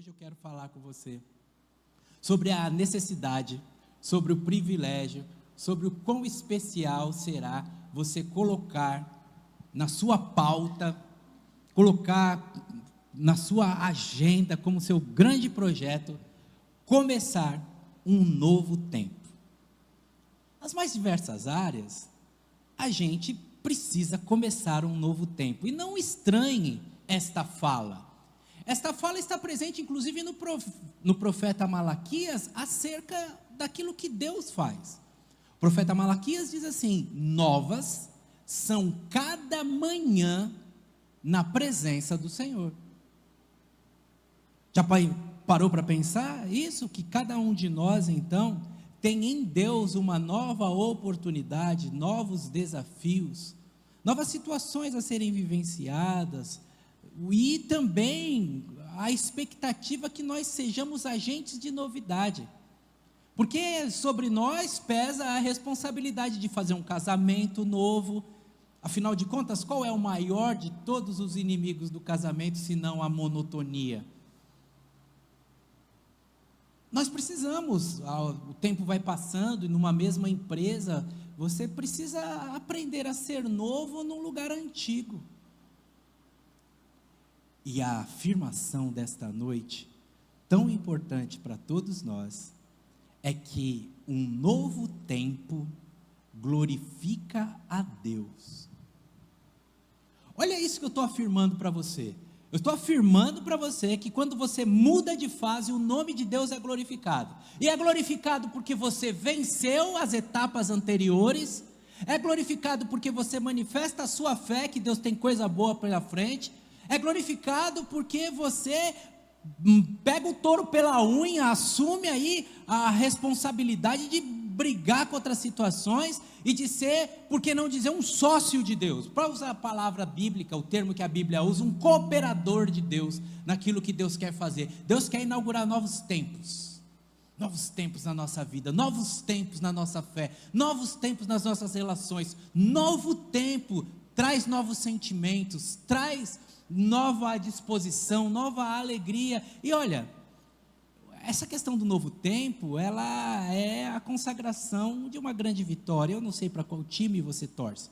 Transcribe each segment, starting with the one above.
hoje eu quero falar com você sobre a necessidade, sobre o privilégio, sobre o quão especial será você colocar na sua pauta, colocar na sua agenda como seu grande projeto, começar um novo tempo. Nas mais diversas áreas, a gente precisa começar um novo tempo, e não estranhe esta fala. Esta fala está presente inclusive no profeta Malaquias, acerca daquilo que Deus faz. O profeta Malaquias diz assim: novas são cada manhã na presença do Senhor. Já parou para pensar isso? Que cada um de nós então tem em Deus uma nova oportunidade, novos desafios, novas situações a serem vivenciadas, e também a expectativa que nós sejamos agentes de novidade, porque sobre nós pesa a responsabilidade de fazer um casamento novo. Afinal de contas, qual é o maior de todos os inimigos do casamento, senão a monotonia? Nós precisamos, o tempo vai passando, e numa mesma empresa, você precisa aprender a ser novo num lugar antigo. E a afirmação desta noite, tão importante para todos nós, é que um novo tempo glorifica a Deus. Olha isso que eu estou afirmando para você. Eu estou afirmando para você que quando você muda de fase, o nome de Deus é glorificado. E é glorificado porque você venceu as etapas anteriores, é glorificado porque você manifesta a sua fé, que Deus tem coisa boa pela frente, é glorificado porque você pega o touro pela unha, assume aí a responsabilidade de brigar contra situações e de ser, por que não dizer, um sócio de Deus. Para usar a palavra bíblica, o termo que a Bíblia usa, um cooperador de Deus naquilo que Deus quer fazer. Deus quer inaugurar novos tempos na nossa vida, novos tempos na nossa fé, novos tempos nas nossas relações. Novo tempo traz novos sentimentos, traz nova disposição, nova alegria. E olha, essa questão do novo tempo, ela é a consagração de uma grande vitória. Eu não sei para qual time você torce,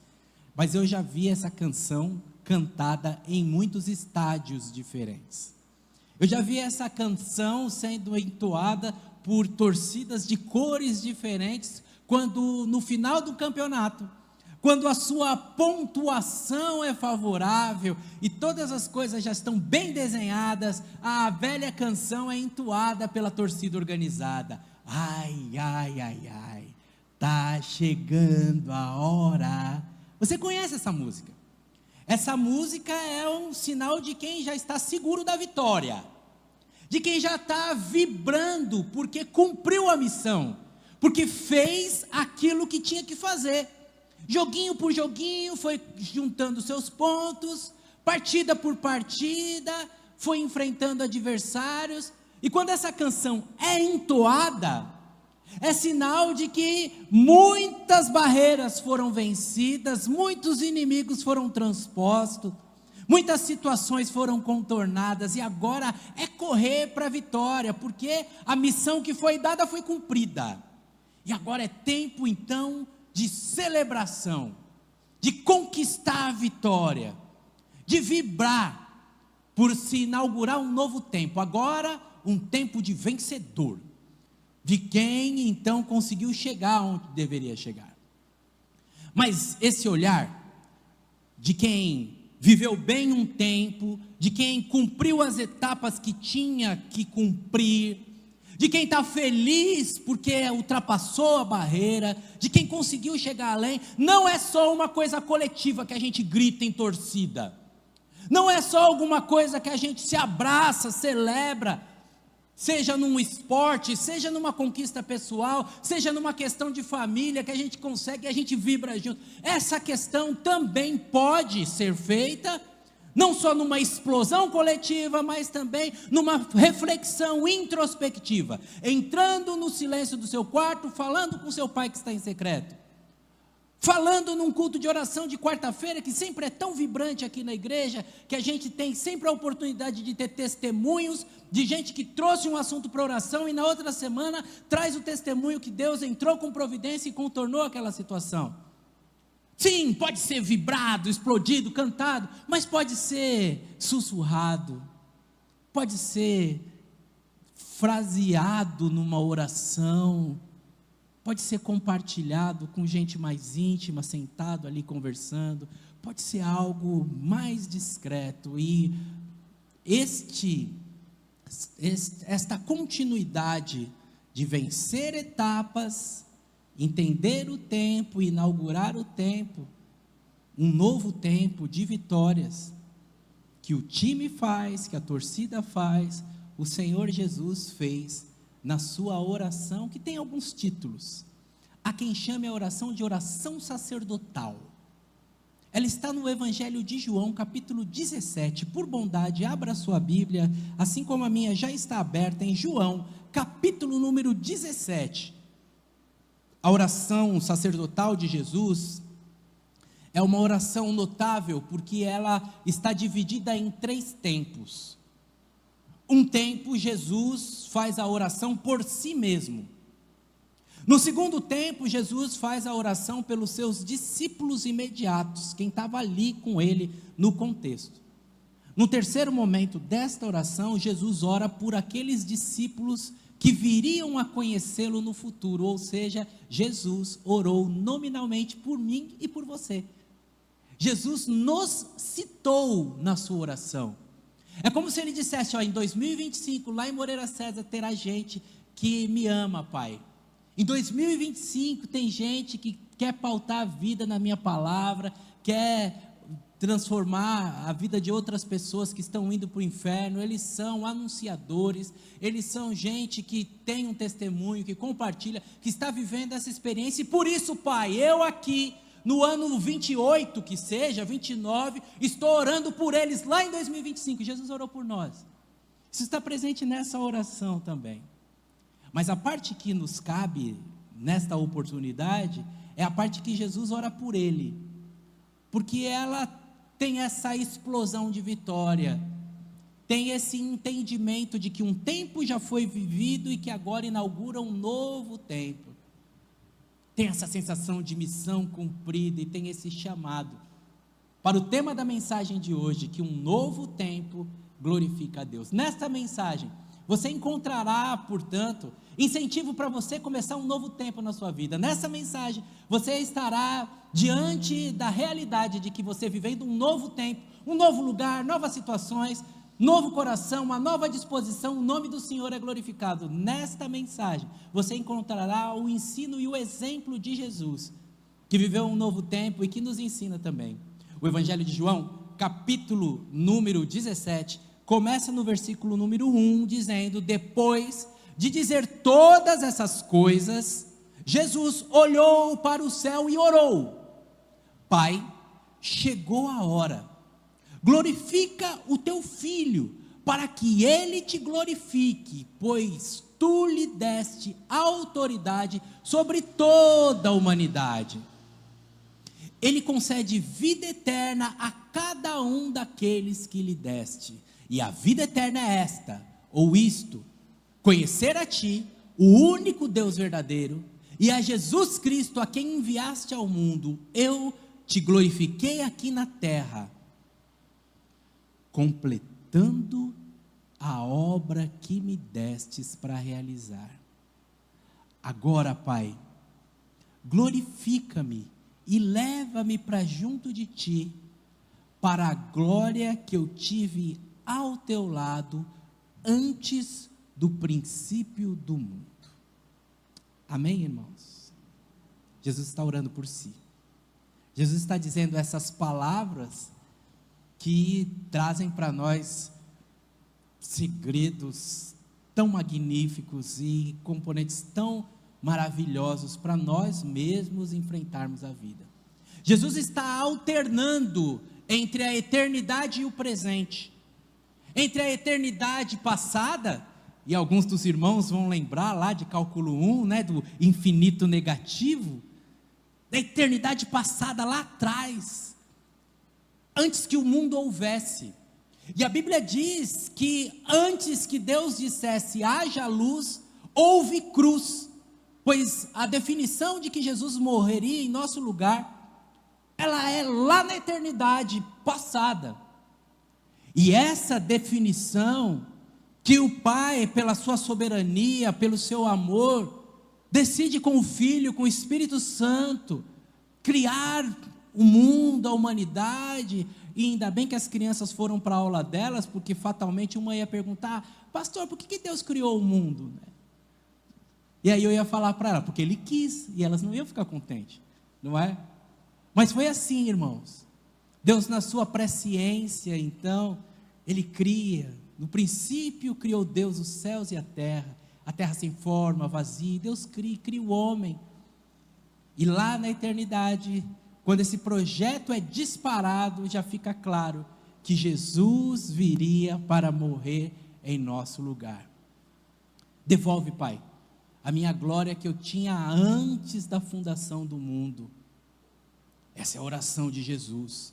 mas eu já vi essa canção cantada em muitos estádios diferentes. Eu já vi essa canção sendo entoada por torcidas de cores diferentes, quando no final do campeonato, quando a sua pontuação é favorável e todas as coisas já estão bem desenhadas, a velha canção é entoada pela torcida organizada. Ai, ai, ai, ai, tá chegando a hora. Você conhece essa música? Essa música é um sinal de quem já está seguro da vitória, de quem já está vibrando porque cumpriu a missão, porque fez aquilo que tinha que fazer. Joguinho por joguinho, foi juntando seus pontos, partida por partida, foi enfrentando adversários, e quando essa canção é entoada, é sinal de que muitas barreiras foram vencidas, muitos inimigos foram transpostos, muitas situações foram contornadas, e agora é correr para a vitória, porque a missão que foi dada foi cumprida, e agora é tempo então de celebração, de conquistar a vitória, de vibrar por se inaugurar um novo tempo, agora um tempo de vencedor, de quem então conseguiu chegar onde deveria chegar. Mas esse olhar de quem viveu bem um tempo, de quem cumpriu as etapas que tinha que cumprir, de quem está feliz porque ultrapassou a barreira, de quem conseguiu chegar além, não é só uma coisa coletiva que a gente grita em torcida, não é só alguma coisa que a gente se abraça, celebra, seja num esporte, seja numa conquista pessoal, seja numa questão de família, que a gente consegue e a gente vibra junto. Essa questão também pode ser feita não só numa explosão coletiva, mas também numa reflexão introspectiva, entrando no silêncio do seu quarto, falando com seu pai que está em secreto, falando num culto de oração de quarta-feira, que sempre é tão vibrante aqui na igreja, que a gente tem sempre a oportunidade de ter testemunhos, de gente que trouxe um assunto para oração, e na outra semana traz o testemunho que Deus entrou com providência e contornou aquela situação. Sim, pode ser vibrado, explodido, cantado, mas pode ser sussurrado, pode ser fraseado numa oração, pode ser compartilhado com gente mais íntima, sentado ali conversando, pode ser algo mais discreto, e esta continuidade de vencer etapas, entender o tempo, inaugurar o tempo, um novo tempo de vitórias, que o time faz, que a torcida faz, o Senhor Jesus fez na sua oração, que tem alguns títulos. Há quem chame a oração de oração sacerdotal. Ela está no Evangelho de João, capítulo 17. Por bondade, abra a sua Bíblia, assim como a minha já está aberta, em João, capítulo número 17. A oração sacerdotal de Jesus é uma oração notável, porque ela está dividida em 3 tempos. Um tempo, Jesus faz a oração por si mesmo. No segundo tempo, Jesus faz a oração pelos seus discípulos imediatos, quem estava ali com ele no contexto. No terceiro momento desta oração, Jesus ora por aqueles discípulos que viriam a conhecê-lo no futuro, ou seja, Jesus orou nominalmente por mim e por você. Jesus nos citou na sua oração. É como se ele dissesse, em 2025, lá em Moreira César, terá gente que me ama, Pai. Em 2025 tem gente que quer pautar a vida na minha palavra, quer transformar a vida de outras pessoas que estão indo para o inferno. Eles são anunciadores, eles são gente que tem um testemunho, que compartilha, que está vivendo essa experiência, e por isso, Pai, eu aqui, no ano 28, que seja, 29, estou orando por eles lá em 2025, Jesus orou por nós. Isso está presente nessa oração também. Mas a parte que nos cabe nesta oportunidade é a parte que Jesus ora por ele, porque ela tem essa explosão de vitória, tem esse entendimento de que um tempo já foi vivido e que agora inaugura um novo tempo. Tem essa sensação de missão cumprida e tem esse chamado para o tema da mensagem de hoje, que um novo tempo glorifica a Deus. Nesta mensagem, você encontrará, portanto, incentivo para você começar um novo tempo na sua vida. Nessa mensagem, você estará diante da realidade de que você vivendo um novo tempo, um novo lugar, novas situações, novo coração, uma nova disposição, o nome do Senhor é glorificado. Nesta mensagem, você encontrará o ensino e o exemplo de Jesus, que viveu um novo tempo e que nos ensina também. O Evangelho de João, capítulo número 17, começa no versículo número 1, dizendo: depois de dizer todas essas coisas, Jesus olhou para o céu e orou: Pai, chegou a hora, glorifica o teu filho, para que ele te glorifique, pois tu lhe deste autoridade sobre toda a humanidade. Ele concede vida eterna a cada um daqueles que lhe deste. E a vida eterna é esta, ou isto: conhecer a ti, o único Deus verdadeiro, e a Jesus Cristo, a quem enviaste ao mundo. Eu te glorifiquei aqui na terra, completando a obra que me destes para realizar. Agora, Pai, glorifica-me e leva-me para junto de ti, para a glória que eu tive ao teu lado antes do princípio do mundo. Amém, irmãos? Jesus está orando por si. Jesus está dizendo essas palavras que trazem para nós segredos tão magníficos e componentes tão maravilhosos para nós mesmos enfrentarmos a vida. Jesus está alternando entre a eternidade e o presente, entre a eternidade passada, e alguns dos irmãos vão lembrar lá de cálculo 1, do infinito negativo, da eternidade passada, lá atrás, antes que o mundo houvesse. E a Bíblia diz que antes que Deus dissesse haja luz, houve cruz, pois a definição de que Jesus morreria em nosso lugar, ela é lá na eternidade passada. E essa definição que o Pai, pela sua soberania, pelo seu amor, decide com o Filho, com o Espírito Santo, criar o mundo, a humanidade. E ainda bem que as crianças foram para a aula delas, porque fatalmente uma ia perguntar: pastor, por que Deus criou o mundo? E aí eu ia falar para ela: porque Ele quis, e elas não iam ficar contentes, não é? Mas foi assim, irmãos. Deus, na sua presciência, então, Ele cria. No princípio criou Deus os céus e a terra sem forma, vazia. Deus cria o homem. E lá na eternidade, quando esse projeto é disparado, já fica claro que Jesus viria para morrer em nosso lugar. Devolve, Pai, a minha glória que eu tinha antes da fundação do mundo. Essa é a oração de Jesus,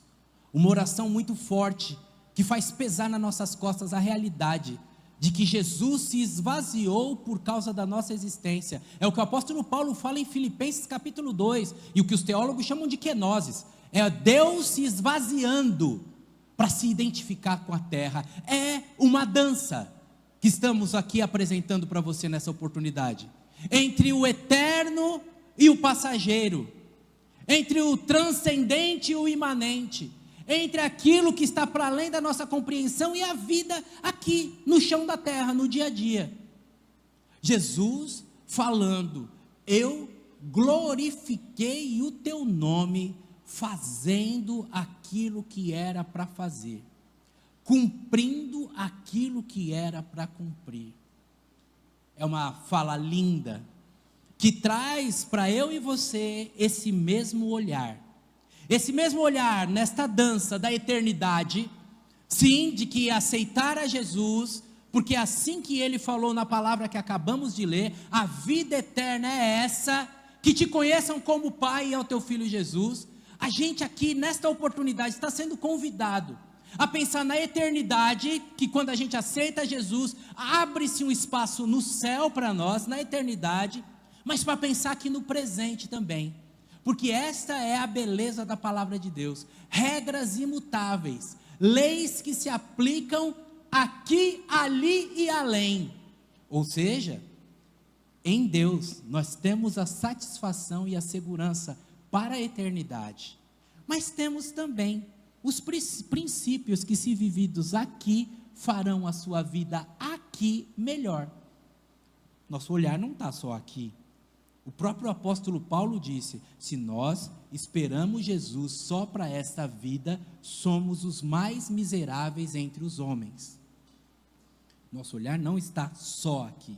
uma oração muito forte, que faz pesar nas nossas costas a realidade de que Jesus se esvaziou por causa da nossa existência. É o que o apóstolo Paulo fala em Filipenses capítulo 2, e o que os teólogos chamam de kenosis, é Deus se esvaziando para se identificar com a terra. É uma dança que estamos aqui apresentando para você nessa oportunidade, entre o eterno e o passageiro, entre o transcendente e o imanente, entre aquilo que está para além da nossa compreensão e a vida aqui, no chão da terra, no dia a dia. Jesus falando: eu glorifiquei o teu nome, fazendo aquilo que era para fazer, cumprindo aquilo que era para cumprir. É uma fala linda, que traz para eu e você esse mesmo olhar nesta dança da eternidade, sim, de que aceitar a Jesus, porque assim que Ele falou na palavra que acabamos de ler, a vida eterna é essa, que te conheçam como Pai e ao teu Filho Jesus. A gente aqui nesta oportunidade está sendo convidado a pensar na eternidade, que quando a gente aceita Jesus, abre-se um espaço no céu para nós, na eternidade, mas para pensar aqui no presente também, porque esta é a beleza da palavra de Deus, regras imutáveis, leis que se aplicam aqui, ali e além, ou seja, em Deus nós temos a satisfação e a segurança para a eternidade, mas temos também os princípios que, se vividos aqui, farão a sua vida aqui melhor. Nosso olhar não está só aqui. O próprio apóstolo Paulo disse: se nós esperamos Jesus só para esta vida, somos os mais miseráveis entre os homens. Nosso olhar não está só aqui,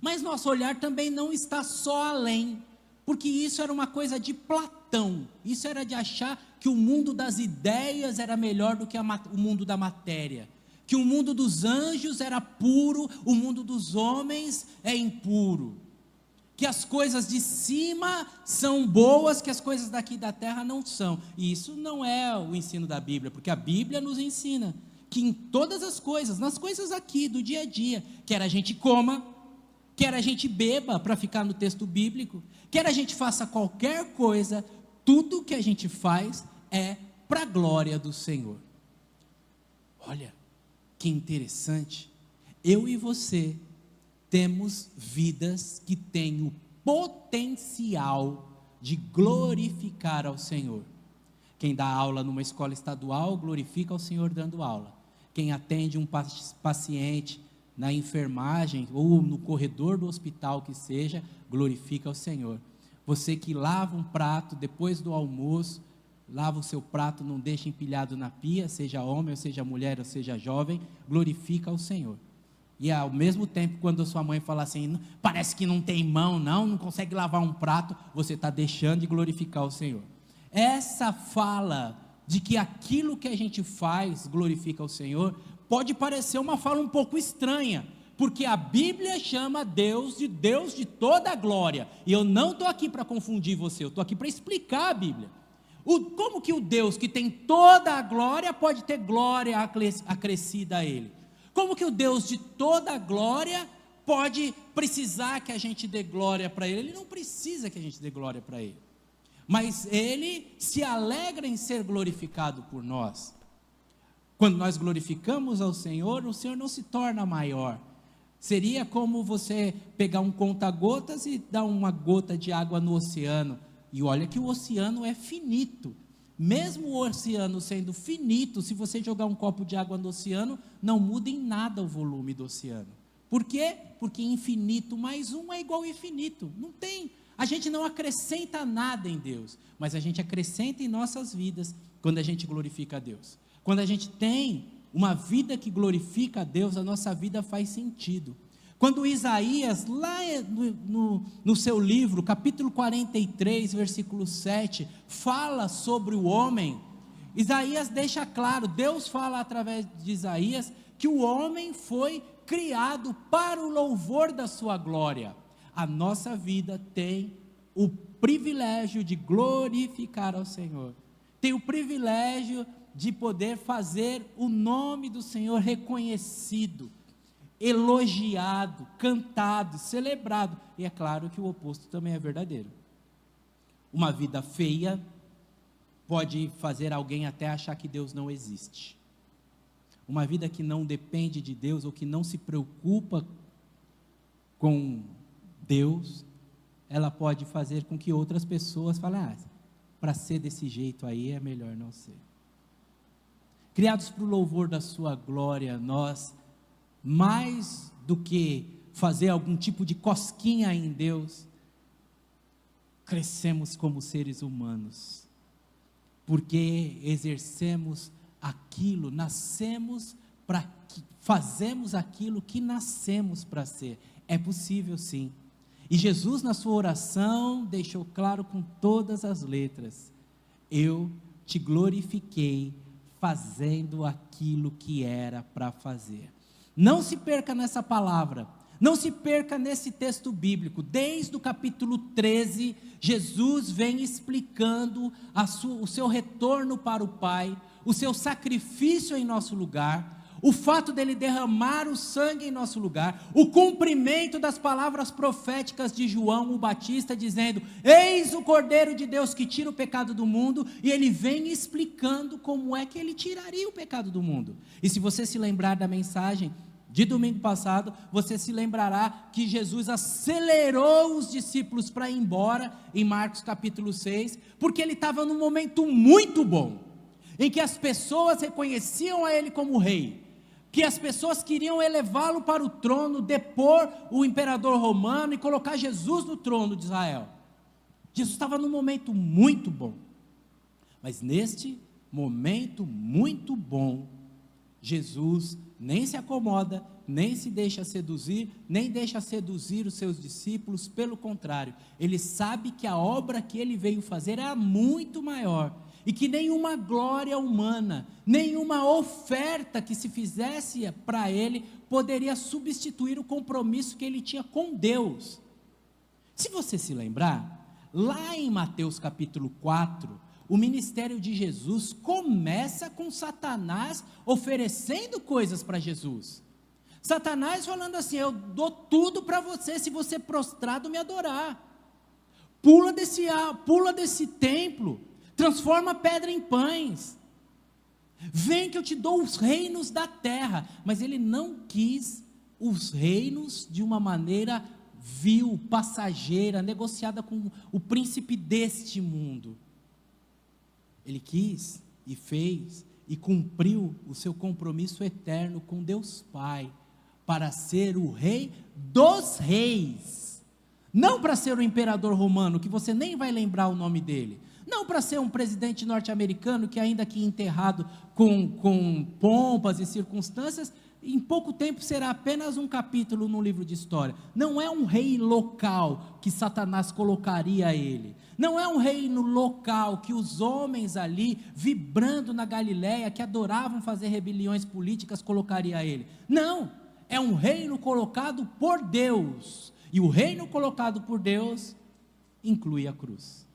mas nosso olhar também não está só além, porque isso era uma coisa de Platão, isso era de achar que o mundo das ideias era melhor do que o mundo da matéria, que o mundo dos anjos era puro, o mundo dos homens é impuro, que as coisas de cima são boas, que as coisas daqui da terra não são. E isso não é o ensino da Bíblia, porque a Bíblia nos ensina que em todas as coisas, nas coisas aqui do dia a dia, quer a gente coma, quer a gente beba, para ficar no texto bíblico, quer a gente faça qualquer coisa, tudo que a gente faz é para a glória do Senhor. Olha, que interessante, eu e você temos vidas que têm o potencial de glorificar ao Senhor. Quem dá aula numa escola estadual, glorifica ao Senhor dando aula. Quem atende um paciente na enfermagem ou no corredor do hospital que seja, glorifica ao Senhor. Você que lava um prato depois do almoço, lava o seu prato, não deixa empilhado na pia, seja homem, ou seja mulher, ou seja jovem, glorifica ao Senhor. E ao mesmo tempo, quando a sua mãe fala assim, parece que não tem mão, não consegue lavar um prato, você está deixando de glorificar o Senhor. Essa fala de que aquilo que a gente faz glorifica o Senhor, pode parecer uma fala um pouco estranha, porque a Bíblia chama Deus de toda a glória, e eu não estou aqui para confundir você, eu estou aqui para explicar a Bíblia. Como que o Deus que tem toda a glória pode ter glória acrescida a Ele? Como que o Deus de toda a glória pode precisar que a gente dê glória para Ele? Ele não precisa que a gente dê glória para Ele, mas Ele se alegra em ser glorificado por nós. Quando nós glorificamos ao Senhor, o Senhor não se torna maior. Seria como você pegar um conta-gotas e dar uma gota de água no oceano. E olha que o oceano é finito. Mesmo o oceano sendo finito, se você jogar um copo de água no oceano, não muda em nada o volume do oceano. Por quê? Porque infinito mais um é igual a infinito. Não tem. A gente não acrescenta nada em Deus, mas a gente acrescenta em nossas vidas quando a gente glorifica a Deus. Quando a gente tem uma vida que glorifica a Deus, a nossa vida faz sentido. Quando Isaías, lá no seu livro, capítulo 43, versículo 7, fala sobre o homem, Isaías deixa claro, Deus fala através de Isaías, que o homem foi criado para o louvor da sua glória. A nossa vida tem o privilégio de glorificar ao Senhor, tem o privilégio de poder fazer o nome do Senhor reconhecido, elogiado, cantado, celebrado. E é claro que o oposto também é verdadeiro. Uma vida feia pode fazer alguém até achar que Deus não existe. Uma vida que não depende de Deus ou que não se preocupa com Deus, ela pode fazer com que outras pessoas falem, para ser desse jeito aí é melhor não ser. Criados para o louvor da sua glória, nós, mais do que fazer algum tipo de cosquinha em Deus, crescemos como seres humanos, porque exercemos aquilo, fazemos aquilo que nascemos para ser. É possível sim, e Jesus na sua oração deixou claro com todas as letras, eu te glorifiquei fazendo aquilo que era para fazer. Não se perca nessa palavra, não se perca nesse texto bíblico. Desde o capítulo 13, Jesus vem explicando o seu retorno para o Pai, o seu sacrifício em nosso lugar, o fato dele derramar o sangue em nosso lugar, o cumprimento das palavras proféticas de João o Batista, dizendo, eis o Cordeiro de Deus que tira o pecado do mundo, e ele vem explicando como é que ele tiraria o pecado do mundo. E se você se lembrar da mensagem de domingo passado, você se lembrará que Jesus acelerou os discípulos para ir embora, em Marcos capítulo 6, porque ele estava num momento muito bom, em que as pessoas reconheciam a ele como rei, que as pessoas queriam elevá-lo para o trono, depor o imperador romano e colocar Jesus no trono de Israel. Jesus estava num momento muito bom, mas neste momento muito bom, Jesus nem se acomoda, nem se deixa seduzir, nem deixa seduzir os seus discípulos, pelo contrário, ele sabe que a obra que ele veio fazer era muito maior, e que nenhuma glória humana, nenhuma oferta que se fizesse para ele, poderia substituir o compromisso que ele tinha com Deus. Se você se lembrar, lá em Mateus capítulo 4, o ministério de Jesus começa com Satanás oferecendo coisas para Jesus. Satanás falando assim, eu dou tudo para você, se você prostrado me adorar. Pula desse templo, transforma pedra em pães, vem que eu te dou os reinos da terra. Mas ele não quis os reinos de uma maneira vil, passageira, negociada com o príncipe deste mundo. Ele quis e fez e cumpriu o seu compromisso eterno com Deus Pai, para ser o rei dos reis, não para ser o imperador romano, que você nem vai lembrar o nome dele, não para ser um presidente norte-americano que ainda que enterrado com pompas e circunstâncias, em pouco tempo será apenas um capítulo no livro de história. Não é um rei local que Satanás colocaria ele, não é um reino local que os homens ali, vibrando na Galileia, que adoravam fazer rebeliões políticas, colocaria ele. Não, é um reino colocado por Deus, e o reino colocado por Deus inclui a cruz.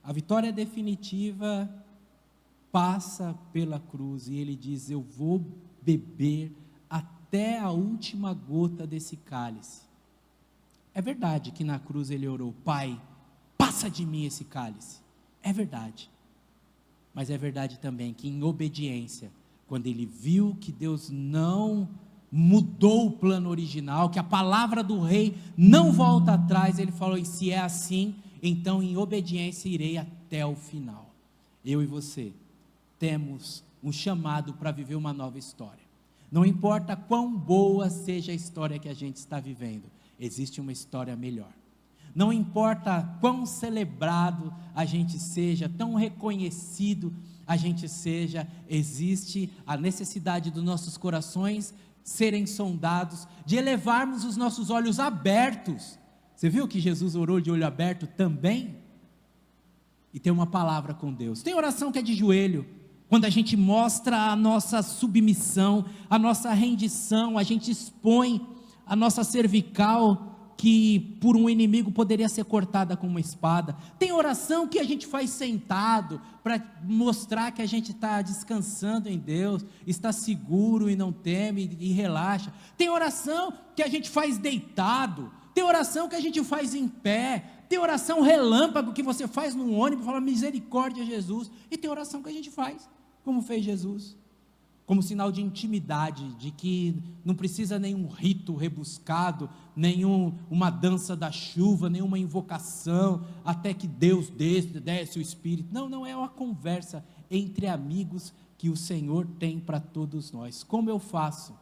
A vitória definitiva passa pela cruz, e ele diz: eu vou beber até a última gota desse cálice. É verdade que na cruz ele orou: Pai, passa de mim esse cálice. É verdade. Mas é verdade também que em obediência, quando ele viu que Deus não mudou o plano original, que a palavra do rei não volta atrás, ele falou: e se é assim, então em obediência irei até o final. Eu e você temos um chamado para viver uma nova história. Não importa quão boa seja a história que a gente está vivendo, existe uma história melhor. Não importa quão celebrado a gente seja, tão reconhecido a gente seja, existe a necessidade dos nossos corações serem sondados, de elevarmos os nossos olhos abertos. Você viu que Jesus orou de olho aberto também? E tem uma palavra com Deus. Tem oração que é de joelho, quando a gente mostra a nossa submissão, a nossa rendição, a gente expõe a nossa cervical, que por um inimigo poderia ser cortada com uma espada. Tem oração que a gente faz sentado, para mostrar que a gente está descansando em Deus, está seguro e não teme e relaxa. Tem oração que a gente faz deitado, tem oração que a gente faz em pé, tem oração relâmpago que você faz no ônibus, fala misericórdia Jesus, e tem oração que a gente faz, como fez Jesus, como sinal de intimidade, de que não precisa nenhum rito rebuscado, uma dança da chuva, nenhuma invocação, até que Deus desce o Espírito. Não, é uma conversa entre amigos que o Senhor tem para todos nós. Como eu faço?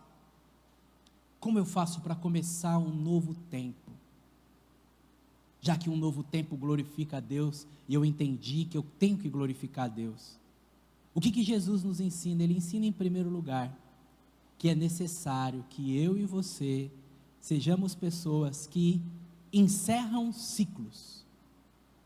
Como eu faço para começar um novo tempo? Já que um novo tempo glorifica a Deus, e eu entendi que eu tenho que glorificar a Deus. O que Jesus nos ensina? Ele ensina em primeiro lugar, que é necessário que eu e você sejamos pessoas que encerram ciclos,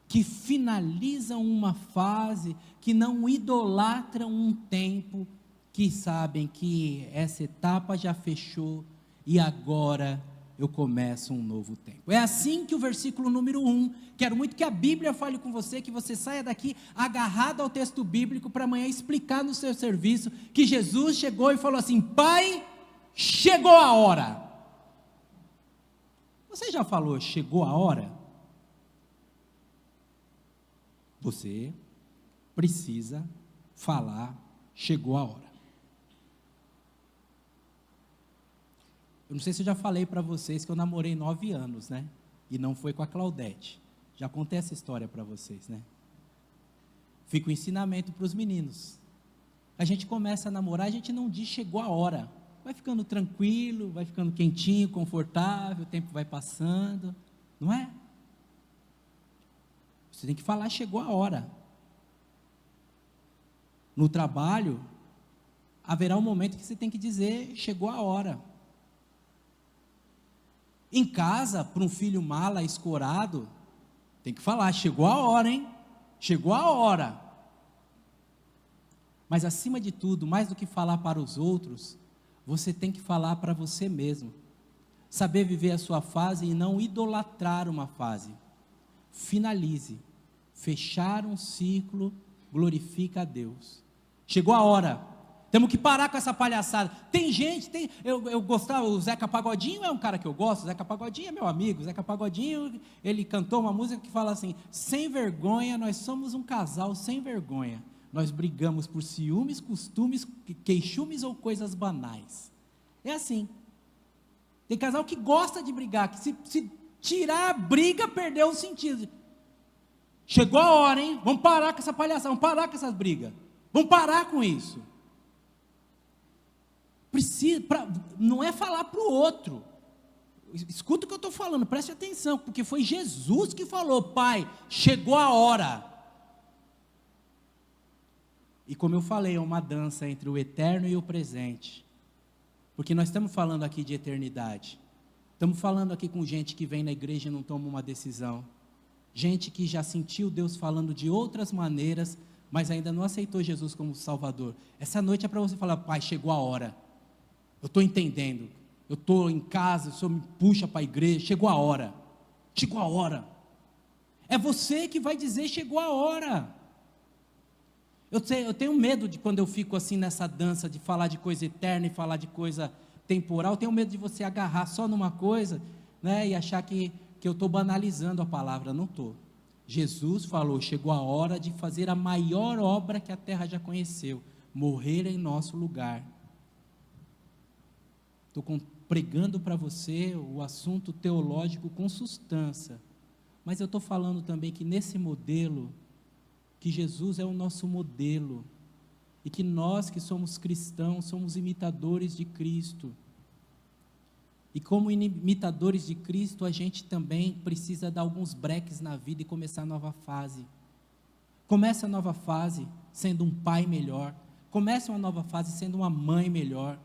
que finalizam uma fase, que não idolatram um tempo, que sabem que essa etapa já fechou e agora eu começo um novo tempo. É assim que o versículo número 1, quero muito que a Bíblia fale com você, que você saia daqui agarrado ao texto bíblico, para amanhã explicar no seu serviço, que Jesus chegou e falou assim: Pai, chegou a hora. Você já falou, chegou a hora? Você precisa falar, chegou a hora. Eu não sei se eu já falei para vocês que eu namorei 9 anos, né? E não foi com a Claudete. Já contei essa história para vocês, né? Fica o ensinamento para os meninos. A gente começa a namorar, a gente não diz chegou a hora. Vai ficando tranquilo, vai ficando quentinho, confortável, o tempo vai passando, não é? Você tem que falar chegou a hora. No trabalho, haverá um momento que você tem que dizer chegou a hora. Em casa, para um filho mala, escorado, tem que falar, chegou a hora, hein? Chegou a hora. Mas acima de tudo, mais do que falar para os outros, você tem que falar para você mesmo. Saber viver a sua fase e não idolatrar uma fase. Finalize. Fechar um ciclo glorifica a Deus. Chegou a hora. Temos que parar com essa palhaçada. Tem gente, eu gostava, o Zeca Pagodinho é um cara que eu gosto, o Zeca Pagodinho é meu amigo, o Zeca Pagodinho, ele cantou uma música que fala assim: sem vergonha, nós somos um casal sem vergonha, nós brigamos por ciúmes, costumes, queixumes ou coisas banais. É assim, tem casal que gosta de brigar, que se tirar a briga, perdeu o sentido. Chegou a hora, hein? Vamos parar com essa palhaçada, vamos parar com essas brigas, vamos parar com isso. Não é falar para o outro, escuta o que eu estou falando, preste atenção, porque foi Jesus que falou: Pai, chegou a hora. E como eu falei, é uma dança entre o eterno e o presente, porque nós estamos falando aqui de eternidade, estamos falando aqui com gente que vem na igreja e não toma uma decisão, gente que já sentiu Deus falando de outras maneiras, mas ainda não aceitou Jesus como Salvador. Essa noite é para você falar: Pai, chegou a hora. Eu estou entendendo. Eu estou em casa, o Senhor me puxa para a igreja. Chegou a hora. Chegou a hora. É você que vai dizer: chegou a hora. Eu tenho medo de quando eu fico assim nessa dança de falar de coisa eterna e falar de coisa temporal. Eu tenho medo de você agarrar só numa coisa, né, e achar que eu estou banalizando a palavra. Não estou. Jesus falou: chegou a hora de fazer a maior obra que a terra já conheceu, morrer em nosso lugar. Estou pregando para você o assunto teológico com substância, mas eu estou falando também que nesse modelo, que Jesus é o nosso modelo, e que nós que somos cristãos, somos imitadores de Cristo, e como imitadores de Cristo, a gente também precisa dar alguns breques na vida e começar a nova fase. Começa a nova fase sendo um pai melhor, começa uma nova fase sendo uma mãe melhor,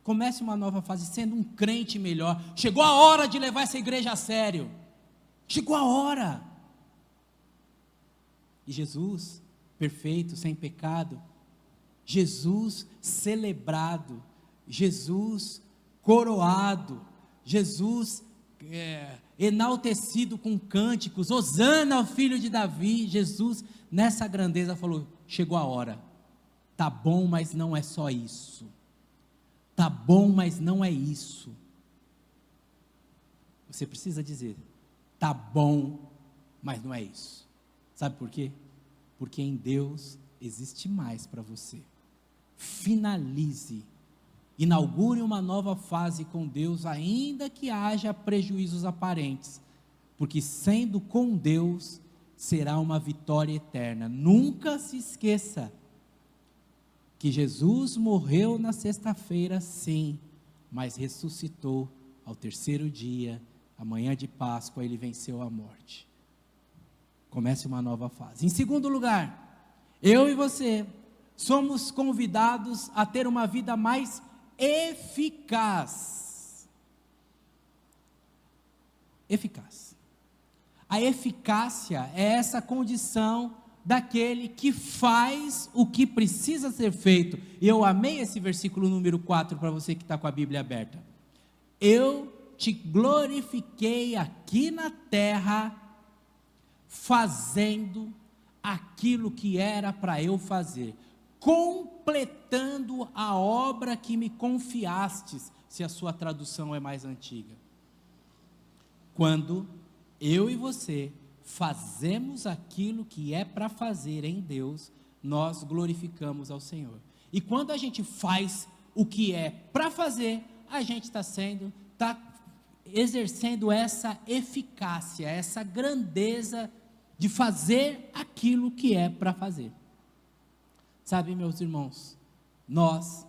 comece uma nova fase sendo um crente melhor. Chegou a hora de levar essa igreja a sério, chegou a hora. E Jesus, perfeito, sem pecado, Jesus celebrado, Jesus coroado, Jesus enaltecido com cânticos, Hosana ao filho de Davi. Jesus nessa grandeza falou: chegou a hora, tá bom, mas não é só isso, tá bom, mas não é isso. Você precisa dizer: tá bom, mas não é isso. Sabe por quê? Porque em Deus existe mais para você. Finalize, inaugure uma nova fase com Deus, ainda que haja prejuízos aparentes, porque sendo com Deus, será uma vitória eterna. Nunca se esqueça que Jesus morreu na sexta-feira, sim, mas ressuscitou ao terceiro dia, amanhã de Páscoa, ele venceu a morte. Comece uma nova fase. Em segundo lugar, eu e você somos convidados a ter uma vida mais eficaz. Eficaz. A eficácia é essa condição daquele que faz o que precisa ser feito. E eu amei esse versículo número 4 para você que está com a Bíblia aberta. Eu te glorifiquei aqui na terra, fazendo aquilo que era para eu fazer, completando a obra que me confiastes, se a sua tradução é mais antiga. Quando eu e você fazemos aquilo que é para fazer em Deus, nós glorificamos ao Senhor. E quando a gente faz o que é para fazer, a gente está exercendo essa eficácia, essa grandeza de fazer aquilo que é para fazer. Sabe, meus irmãos, nós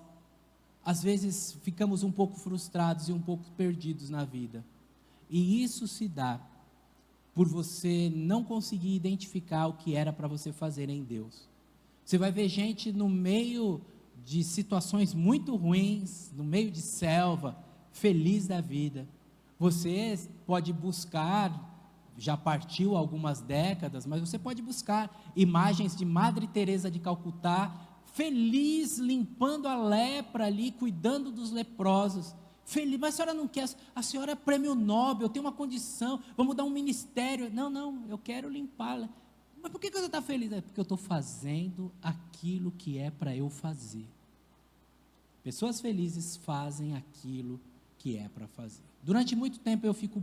às vezes ficamos um pouco frustrados e um pouco perdidos na vida, e isso se dá por você não conseguir identificar o que era para você fazer em Deus. Você vai ver gente no meio de situações muito ruins, no meio de selva, feliz da vida. Você pode buscar, já partiu algumas décadas, mas você pode buscar imagens de Madre Teresa de Calcutá, feliz, limpando a lepra ali, cuidando dos leprosos, feliz. Mas a senhora não quer, a senhora é prêmio Nobel, tem uma condição, vamos dar um ministério. Não, eu quero limpá-la. Mas por que você está feliz? É porque eu estou fazendo aquilo que é para eu fazer. Pessoas felizes fazem aquilo que é para fazer. Durante muito tempo eu fico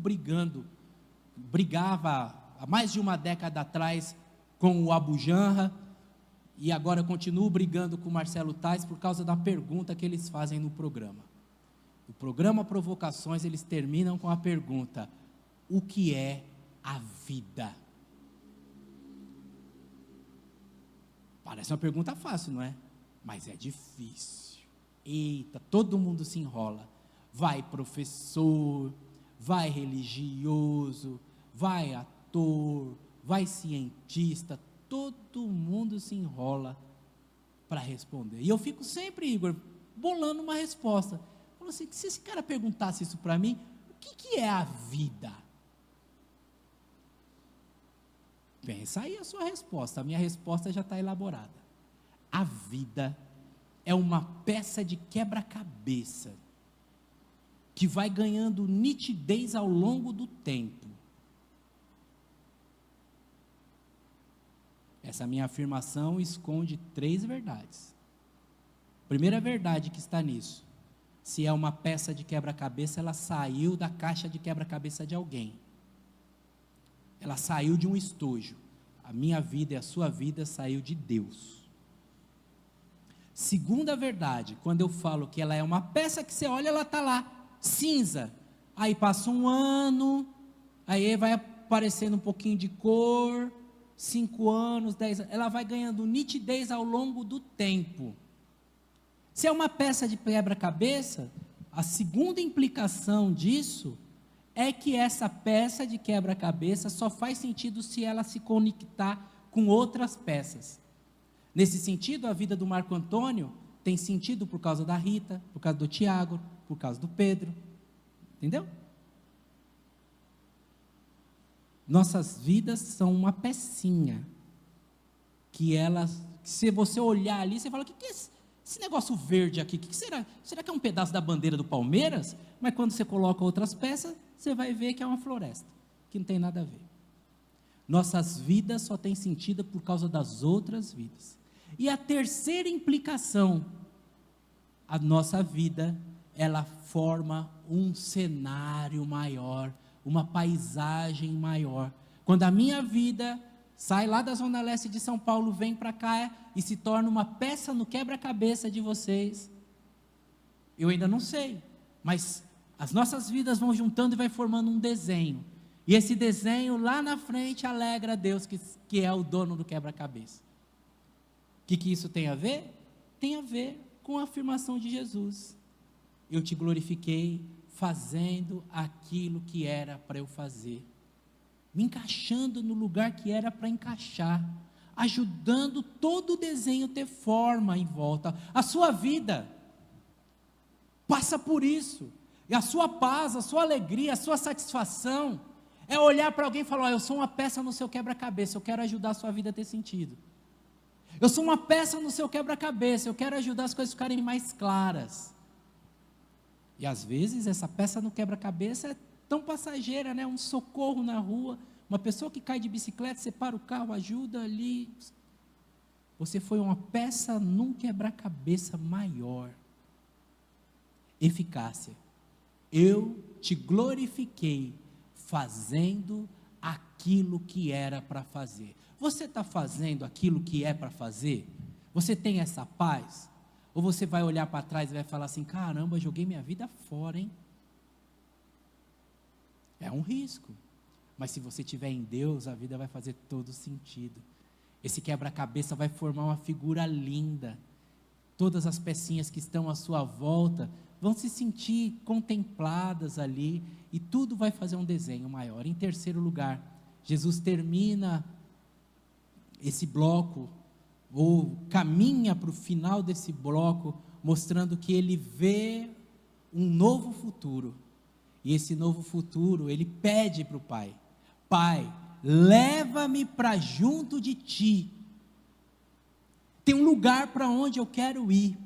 brigava há mais de uma década atrás com o Abu Janra, e agora eu continuo brigando com o Marcelo Tais por causa da pergunta que eles fazem no programa. O programa Provocações, eles terminam com a pergunta: o que é a vida? Parece uma pergunta fácil, não é? Mas é difícil. Eita, todo mundo se enrola. Vai professor, vai religioso, vai ator, vai cientista, todo mundo se enrola para responder. E eu fico sempre, Igor, bolando uma resposta. Falo assim: se esse cara perguntasse isso para mim, o que é a vida? Pensa aí a sua resposta, a minha resposta já está elaborada. A vida é uma peça de quebra-cabeça que vai ganhando nitidez ao longo do tempo. Essa minha afirmação esconde 3 verdades. Primeira verdade que está nisso: se é uma peça de quebra-cabeça, ela saiu da caixa de quebra-cabeça de alguém. Ela saiu de um estojo. A minha vida e a sua vida saiu de Deus. Segunda verdade, quando eu falo que ela é uma peça que você olha, ela está lá, cinza. Aí passa um ano, aí vai aparecendo um pouquinho de cor, 5 anos, 10 anos, ela vai ganhando nitidez ao longo do tempo. Se é uma peça de quebra-cabeça, a segunda implicação disso é que essa peça de quebra-cabeça só faz sentido se ela se conectar com outras peças. Nesse sentido, a vida do Marco Antônio tem sentido por causa da Rita, por causa do Tiago, por causa do Pedro. Entendeu? Nossas vidas são uma pecinha que elas, se você olhar ali, você fala: o que é esse negócio verde aqui? O que será? Será que é um pedaço da bandeira do Palmeiras? Mas quando você coloca outras peças, você vai ver que é uma floresta, que não tem nada a ver. Nossas vidas só têm sentido por causa das outras vidas. E a terceira implicação: a nossa vida, ela forma um cenário maior, uma paisagem maior. Quando a minha vida sai lá da Zona Leste de São Paulo, vem para cá e se torna uma peça no quebra-cabeça de vocês, eu ainda não sei, mas as nossas vidas vão juntando e vai formando um desenho. E esse desenho lá na frente alegra a Deus, que é o dono do quebra-cabeça. O que isso tem a ver? Tem a ver com a afirmação de Jesus: eu te glorifiquei fazendo aquilo que era para eu fazer, me encaixando no lugar que era para encaixar, ajudando todo o desenho ter forma em volta. A sua vida passa por isso, e a sua paz, a sua alegria, a sua satisfação é olhar para alguém e falar: eu sou uma peça no seu quebra-cabeça, eu quero ajudar a sua vida a ter sentido. Eu sou uma peça no seu quebra-cabeça, eu quero ajudar as coisas a ficarem mais claras. E às vezes essa peça no quebra-cabeça é tão passageira, né? Um socorro na rua, uma pessoa que cai de bicicleta, você para o carro, ajuda ali. Você foi uma peça num quebra-cabeça maior. Eficácia: eu te glorifiquei fazendo aquilo que era para fazer. Você está fazendo aquilo que é para fazer? Você tem essa paz? Ou você vai olhar para trás e vai falar assim: caramba, joguei minha vida fora, hein? É um risco, mas se você estiver em Deus, a vida vai fazer todo sentido. Esse quebra-cabeça vai formar uma figura linda. Todas as pecinhas que estão à sua volta vão se sentir contempladas ali, e tudo vai fazer um desenho maior. Em terceiro lugar, Jesus termina esse bloco, ou caminha para o final desse bloco, mostrando que ele vê um novo futuro. E esse novo futuro, ele pede para o Pai: Pai, leva-me para junto de Ti. Tem um lugar para onde eu quero ir.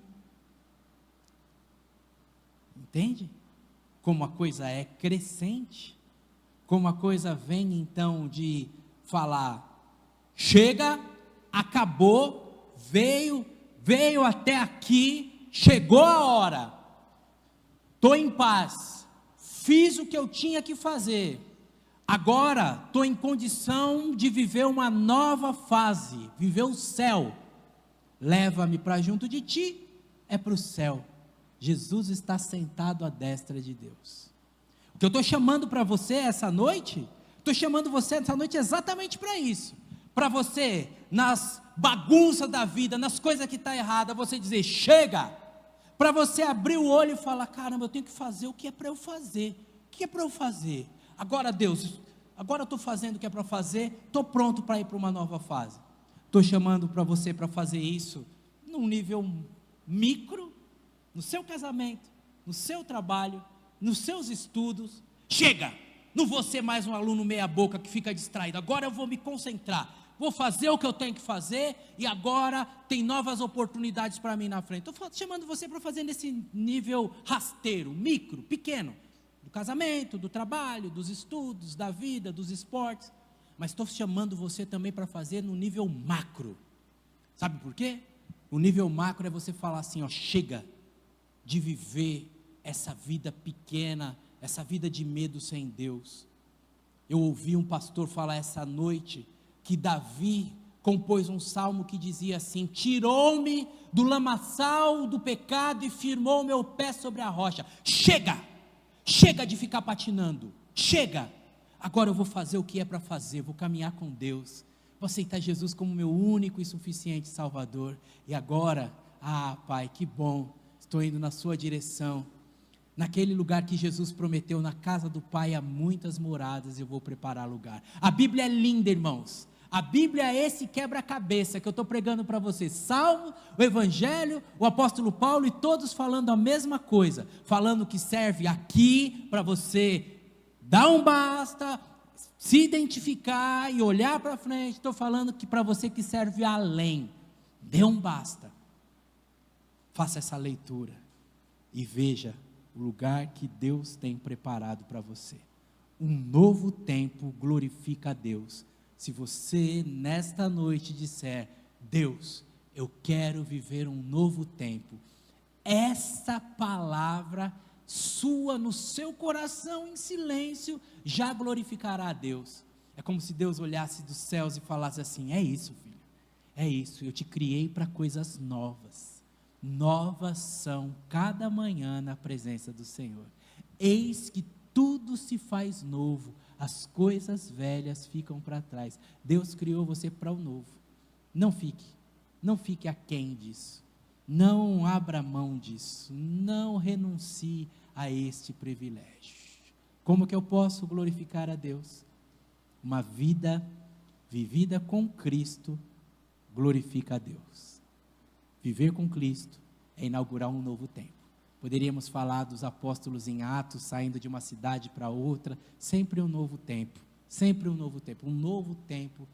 Entende? Como a coisa é crescente, como a coisa vem então de falar: chega, acabou, veio até aqui, chegou a hora, estou em paz, fiz o que eu tinha que fazer, agora estou em condição de viver uma nova fase, viver o céu. Leva-me para junto de Ti, é para o céu. Jesus está sentado à destra de Deus. O que eu estou chamando para você essa noite, estou chamando você essa noite exatamente para isso. Para você, nas bagunças da vida, nas coisas que estão erradas, você dizer: chega. Para você abrir o olho e falar: caramba, eu tenho que fazer o que é para eu fazer. O que é para eu fazer? Agora, Deus, agora eu estou fazendo o que é para fazer, estou pronto para ir para uma nova fase. Estou chamando para você para fazer isso num nível micro, no seu casamento, no seu trabalho, nos seus estudos. Chega, não vou ser mais um aluno meia boca que fica distraído, agora eu vou me concentrar, vou fazer o que eu tenho que fazer, e agora tem novas oportunidades para mim na frente. Estou chamando você para fazer nesse nível rasteiro, micro, pequeno. casamento, do trabalho, dos estudos, da vida, dos esportes, mas estou chamando você também para fazer no nível macro. Sabe por quê? O nível macro é você falar assim, ó, chega de viver essa vida pequena, essa vida de medo sem Deus. Eu ouvi um pastor falar essa noite que Davi compôs um salmo que dizia assim: tirou-me do lamaçal do pecado e firmou meu pé sobre a rocha. Chega de ficar patinando, chega, agora eu vou fazer o que é para fazer, vou caminhar com Deus, vou aceitar Jesus como meu único e suficiente Salvador, e agora, Pai, que bom, estou indo na sua direção, naquele lugar que Jesus prometeu, na casa do Pai há muitas moradas, eu vou preparar lugar. A Bíblia é linda, irmãos, a Bíblia é esse quebra-cabeça que eu estou pregando para vocês, Salmo, o Evangelho, o apóstolo Paulo, e todos falando a mesma coisa, falando que serve aqui para você dar um basta, se identificar e olhar para frente. Estou falando que para você que serve além, dê um basta, faça essa leitura e veja o lugar que Deus tem preparado para você. Um novo tempo glorifica a Deus. Se você nesta noite disser: Deus, eu quero viver um novo tempo, essa palavra sua no seu coração em silêncio já glorificará a Deus. É como se Deus olhasse dos céus e falasse assim: é isso, filho, é isso, eu te criei para coisas novas. Novas são cada manhã na presença do Senhor. Eis que tudo se faz novo, as coisas velhas ficam para trás. Deus criou você para o novo. Não fique aquém disso. Não abra mão disso. Não renuncie a este privilégio. Como que eu posso glorificar a Deus? Uma vida vivida com Cristo glorifica a Deus. Viver com Cristo é inaugurar um novo tempo. Poderíamos falar dos apóstolos em Atos, saindo de uma cidade para outra, sempre um novo tempo, sempre um novo tempo. Um novo tempo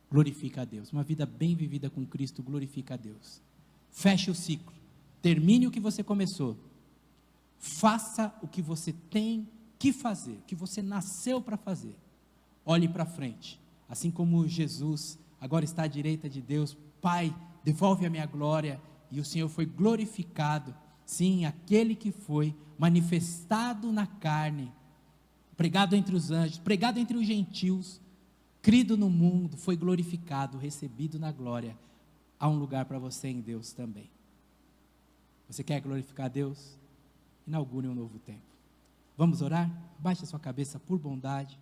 glorifica a Deus. Uma vida bem vivida com Cristo glorifica a Deus. Feche o ciclo, termine o que você começou, faça o que você tem que fazer, o que você nasceu para fazer. Olhe para frente, assim como Jesus agora está à direita de Deus. Pai, devolve a minha glória, e o Senhor foi glorificado. Sim, aquele que foi manifestado na carne, pregado entre os anjos, pregado entre os gentios, crido no mundo, foi glorificado, recebido na glória. Há um lugar para você em Deus também. Você quer glorificar a Deus? Inaugure um novo tempo. Vamos orar? Baixe a sua cabeça por bondade.